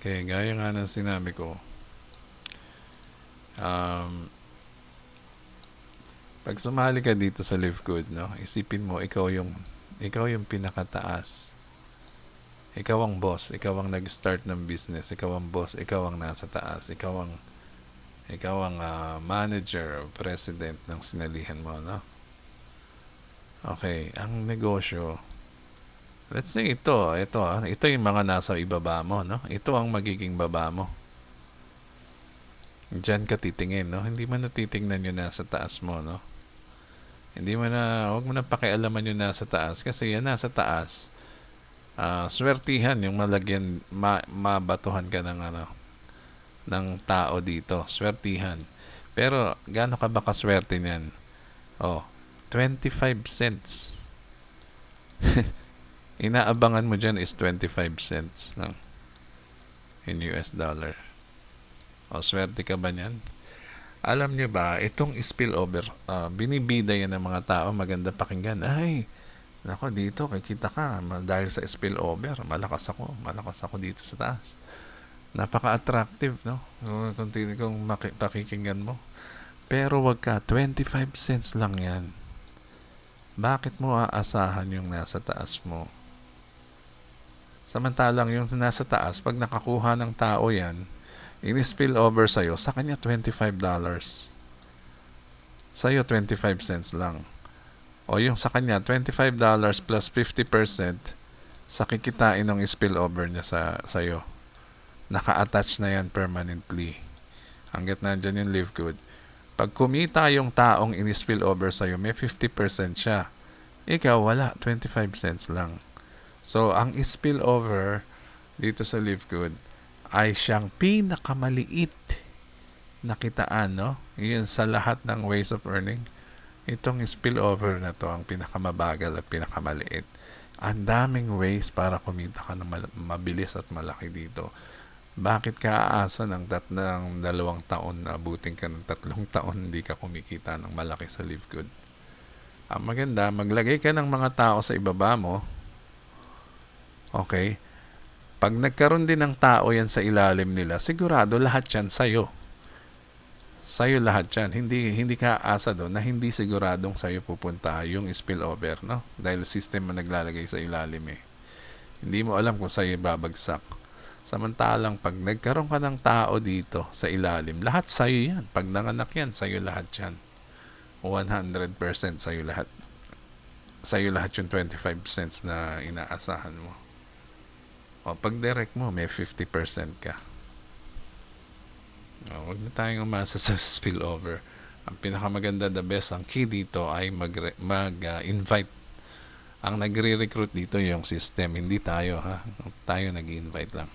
Kaya gaya nga ng sinabi ko, um, pag sumali ka dito sa Live Good, no, isipin mo, ikaw yung pinakataas. Ikaw ang boss, ikaw ang nag-start ng business, ikaw ang boss, ikaw ang nasa taas, ikaw ang manager o president ng sinalihan mo, no? Okay, ang negosyo, let's say ito yung mga nasa ibaba mo, no? Ito ang magiging baba mo. Diyan ka titingin, no? Hindi mo na titingnan yung nasa taas mo, no? Huwag mo na pakialaman yung nasa taas kasi yan nasa taas. Swertihan yung mabatuhan ka ng ng tao dito. Swertihan. Pero gaano ka ba kaswerte niyan? Oh, 25 cents. Inaabangan mo dyan is 25 cents lang in US dollar. O, swerte ka ba niyan? Alam nyo ba, itong spillover, binibida yan ng mga tao, maganda pakinggan. Ay, nako dito, kikita ka, dahil sa spillover, malakas ako dito sa taas. Napaka-attractive, no? Kung pakikinggan mo. Pero wag ka, 25 cents lang yan. Bakit mo aasahan yung nasa taas mo? Samantalang yung nasa taas, pag nakakuha ng tao yan, in-spill over sa'yo, sa kanya $25. Sa'yo, 25 cents lang. O yung sa kanya, $25 plus 50% sa kikitain ng spillover niya sa'yo. Naka-attach na yan permanently. Hanggat nandyan yung live good. Pag kumita yung taong in-spill over sa'yo, may 50% siya. Ikaw, wala. 25 cents lang. So, ang spill over dito sa live good ay siyang pinakamaliit na kitaan, no? Yun sa lahat ng ways of earning. Itong spillover na to ang pinakamabagal at pinakamaliit. Ang daming ways para kumita ka ng mabilis at malaki dito. Bakit ka aasa ng 2 taon na abutin ka ng 3 taon hindi ka kumikita ng malaki sa live good? Ang maganda, maglagay ka ng mga tao sa ibaba mo. Okay? Pag nagkaroon din ng tao yan sa ilalim nila, sigurado lahat yan sa'yo. Sa'yo lahat yan. Hindi ka aasa doon na hindi siguradong sa'yo pupunta yung spillover, no? Dahil system mo naglalagay sa ilalim eh. Hindi mo alam kung sa'yo babagsak. Samantalang pag nagkaroon ka ng tao dito sa ilalim, lahat sa'yo yan. Pag nanganak yan, sa'yo lahat yan. 100% sa'yo lahat. Sa'yo lahat yung 25 cents na inaasahan mo. O pag direct mo, may 50% ka. Huwag na tayong umasa sa spillover. Ang pinakamaganda, the best, ang key dito ay mag-invite. Ang nagre-recruit dito yung system, hindi tayo ha. Tayo nag-invite lang.